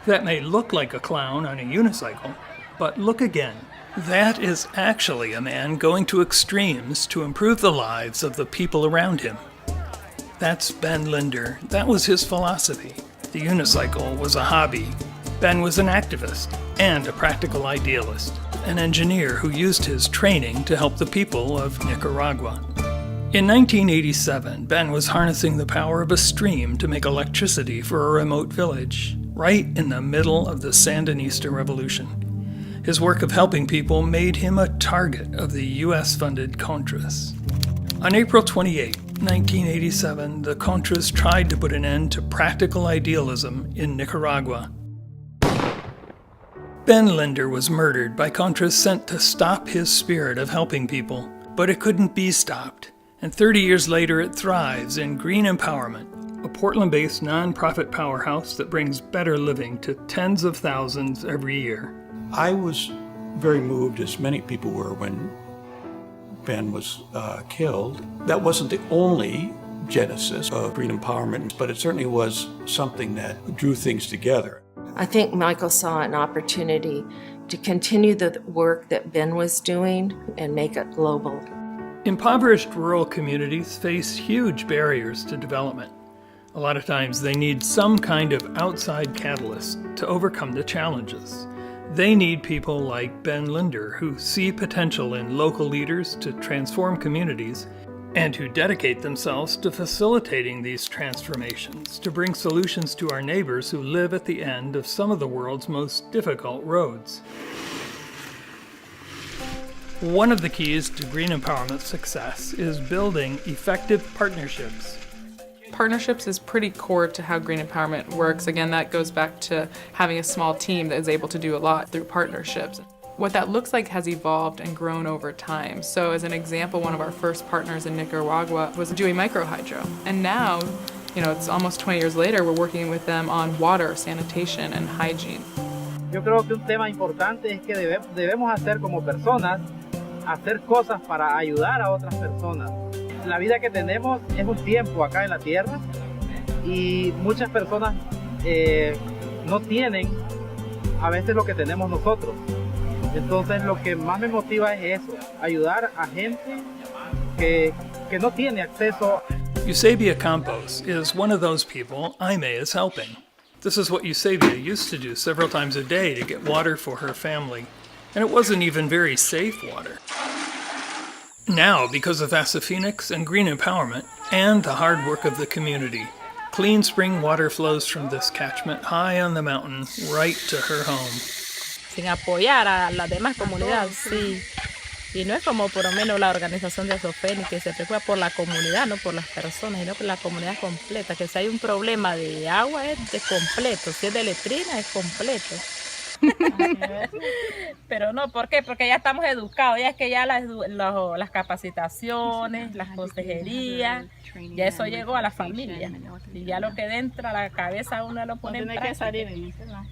That may look like a clown on a unicycle, but look again. That is actually a man going to extremes to improve the lives of the people around him. That's Ben Linder. That was his philosophy. The unicycle was a hobby. Ben was an activist and a practical idealist, an engineer who used his training to help the people of Nicaragua. In 1987, Ben was harnessing the power of a stream to make electricity for a remote village, right in the middle of the Sandinista revolution. His work of helping people made him a target of the US-funded Contras. On April 28, 1987, the Contras tried to put an end to practical idealism in Nicaragua. Ben Linder was murdered by Contras sent to stop his spirit of helping people, but it couldn't be stopped. And 30 years later, it thrives in Green Empowerment, a Portland-based nonprofit powerhouse that brings better living to tens of thousands every year. I was very moved, as many people were, when Ben was killed. That wasn't the only genesis of Green Empowerment, but it certainly was something that drew things together. I think Michael saw an opportunity to continue the work that Ben was doing and make it global. Impoverished rural communities face huge barriers to development. A lot of times they need some kind of outside catalyst to overcome the challenges. They need people like Ben Linder who see potential in local leaders to transform communities and who dedicate themselves to facilitating these transformations to bring solutions to our neighbors who live at the end of some of the world's most difficult roads. One of the keys to Green Empowerment's success is building effective partnerships. Partnerships is pretty core to how Green Empowerment works. Again, that goes back to having a small team that is able to do a lot through partnerships. What that looks like has evolved and grown over time. So as an example, one of our first partners in Nicaragua was doing microhydro. And now, it's almost 20 years later, we're working with them on water, sanitation, and hygiene. Yo creo que un tema importante es que debemos hacer como personas, hacer cosas para ayudar a otras personas. La vida que tenemos es un tiempo acá en la tierra y muchas personas no tienen a veces lo que tenemos nosotros. Entonces lo que más me motiva es eso, ayudar a gente que no tiene acceso. Eusebia Campos is one of those people Aime is helping. This is what Eusebia used to do several times a day to get water for her family, and it wasn't even very safe water. Now, because of Asaphenix and Green Empowerment and the hard work of the community, clean spring water flows from this catchment high on the mountain right to her home. Sin apoyar a la demás comunidad, sí. Y no es como por lo menos la organización de Asaphenix que se preocupa por la comunidad, no por las personas, sino por la comunidad completa. Que si hay un problema de agua es de completo, si es de letrina es completo. Pero no, ¿por qué? Porque ya estamos educados, ya es que ya las capacitaciones, las consejerías, ya eso llegó a la familia. Y ya lo que entra a la cabeza uno lo pone en práctica.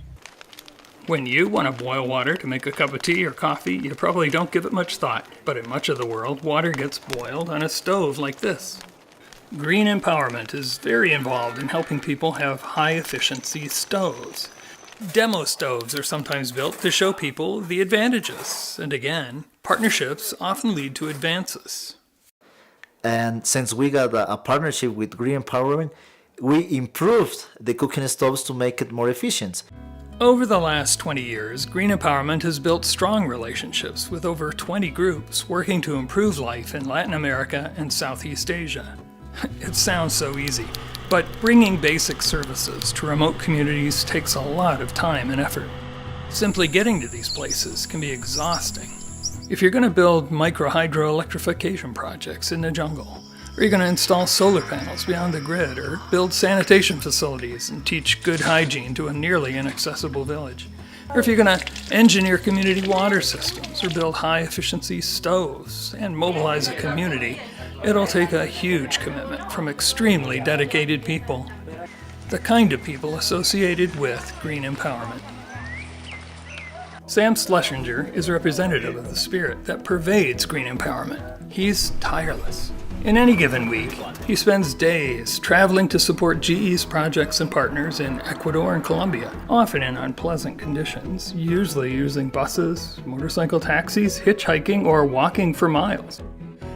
When you want to boil water to make a cup of tea or coffee, you probably don't give it much thought. But in much of the world, water gets boiled on a stove like this. Green Empowerment is very involved in helping people have high-efficiency stoves. Demo stoves are sometimes built to show people the advantages. And again, partnerships often lead to advances. And since we got a partnership with Green Empowerment, we improved the cooking stoves to make it more efficient. Over the last 20 years, Green Empowerment has built strong relationships with over 20 groups working to improve life in Latin America and Southeast Asia. It sounds so easy, but bringing basic services to remote communities takes a lot of time and effort. Simply getting to these places can be exhausting. If you're going to build micro-hydro electrification projects in the jungle, or you're going to install solar panels beyond the grid, or build sanitation facilities and teach good hygiene to a nearly inaccessible village, or if you're going to engineer community water systems or build high-efficiency stoves and mobilize a community, it'll take a huge commitment from extremely dedicated people, the kind of people associated with Green Empowerment. Sam Schlesinger is representative of the spirit that pervades Green Empowerment. He's tireless. In any given week, he spends days traveling to support GE's projects and partners in Ecuador and Colombia, often in unpleasant conditions, usually using buses, motorcycle taxis, hitchhiking, or walking for miles.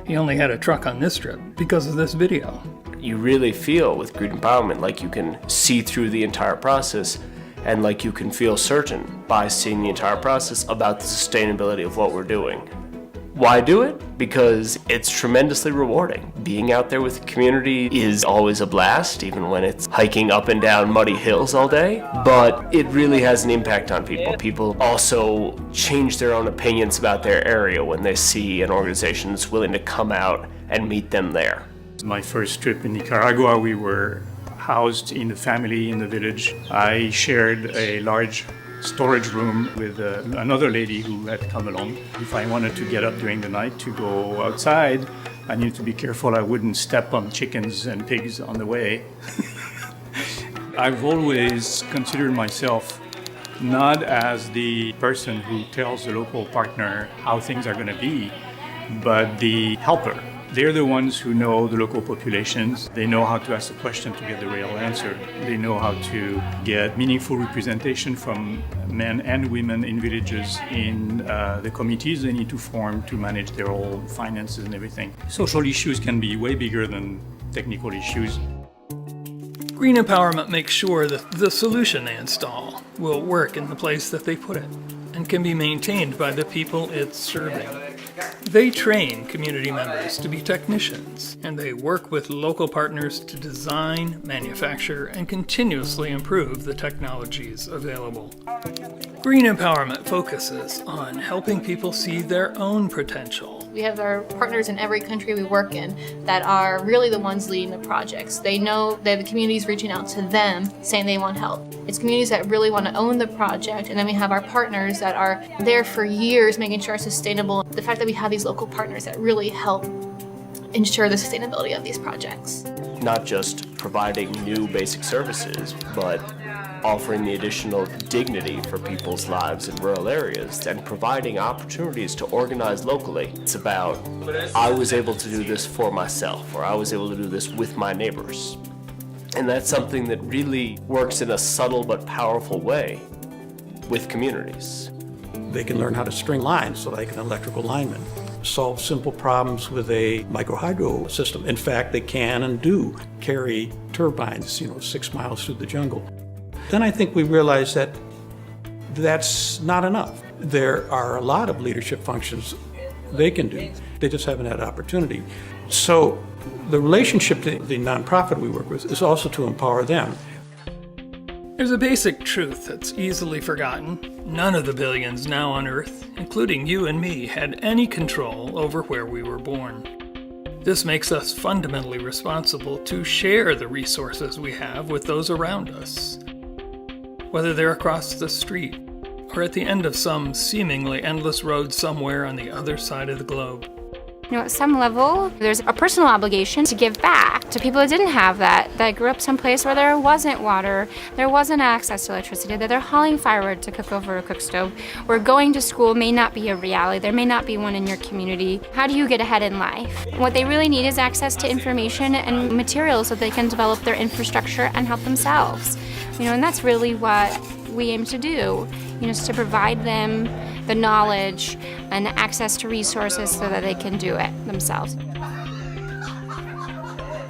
He only had a truck on this trip because of this video. You really feel with green empowerment like you can see through the entire process and like you can feel certain by seeing the entire process about the sustainability of what we're doing. Why do it? Because it's tremendously rewarding. Being out there with the community is always a blast, even when it's hiking up and down muddy hills all day, but it really has an impact on people. People also change their own opinions about their area when they see an organization that's willing to come out and meet them there. My first trip in Nicaragua, we were housed in the family in the village. I shared a large storage room with another lady who had come along. If I wanted to get up during the night to go outside, I needed to be careful I wouldn't step on chickens and pigs on the way. I've always considered myself not as the person who tells the local partner how things are going to be, but the helper. They're the ones who know the local populations. They know how to ask a question to get the real answer. They know how to get meaningful representation from men and women in villages in the committees they need to form to manage their whole finances and everything. Social issues can be way bigger than technical issues. Green empowerment makes sure that the solution they install will work in the place that they put it and can be maintained by the people it's serving. They train community members to be technicians, and they work with local partners to design, manufacture, and continuously improve the technologies available. Green empowerment focuses on helping people see their own potential. We have our partners in every country we work in that are really the ones leading the projects. They know that the community's reaching out to them saying they want help. It's communities that really want to own the project, and then we have our partners that are there for years making sure it's sustainable. The fact that we have these local partners that really help ensure the sustainability of these projects. Not just providing new basic services, but offering the additional dignity for people's lives in rural areas and providing opportunities to organize locally. It's about, I was able to do this for myself, or I was able to do this with my neighbors. And that's something that really works in a subtle but powerful way with communities. They can learn how to string lines so like an electrical lineman. Solve simple problems with a microhydro system. In fact, they can and do carry turbines, 6 miles through the jungle. Then I think we realized that that's not enough. There are a lot of leadership functions they can do. They just haven't had opportunity. So the relationship to the nonprofit we work with is also to empower them. There's a basic truth that's easily forgotten. None of the billions now on Earth, including you and me, had any control over where we were born. This makes us fundamentally responsible to share the resources we have with those around us. Whether they're across the street or at the end of some seemingly endless road somewhere on the other side of the globe. At some level, there's a personal obligation to give back to people that didn't have that grew up someplace where there wasn't water, there wasn't access to electricity, that they're hauling firewood to cook over a cook stove, where going to school may not be a reality, there may not be one in your community. How do you get ahead in life? What they really need is access to information and materials so they can develop their infrastructure and help themselves. And that's really what we aim to do, is to provide them the knowledge and access to resources so that they can do it themselves.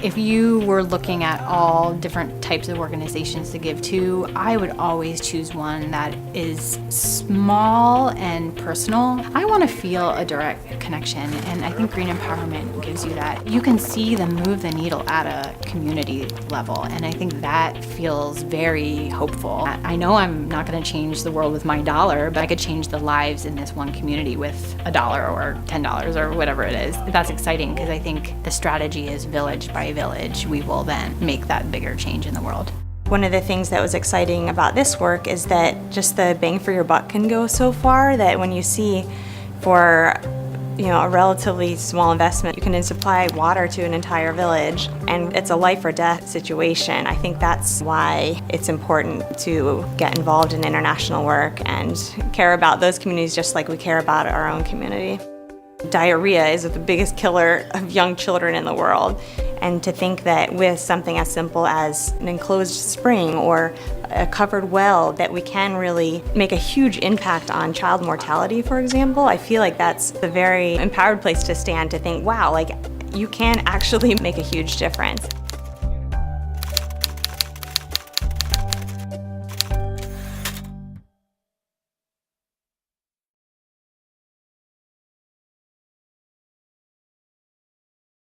If you were looking at all different types of organizations to give to, I would always choose one that is small and personal. I want to feel a direct connection, and I think Green Empowerment gives you that. You can see them move the needle at a community level, and I think that feels very hopeful. I know I'm not going to change the world with my dollar, but I could change the lives in this one community with $1 or $10 or whatever it is. That's exciting because I think the strategy is village by village. We will then make that bigger change in the world. One of the things that was exciting about this work is that just the bang for your buck can go so far that when you see for a relatively small investment, you can supply water to an entire village, and it's a life or death situation. I think that's why it's important to get involved in international work and care about those communities just like we care about our own community. Diarrhea is the biggest killer of young children in the world. And to think that with something as simple as an enclosed spring or a covered well that we can really make a huge impact on child mortality, for example, I feel like that's a very empowered place to stand, to think, wow, like you can actually make a huge difference.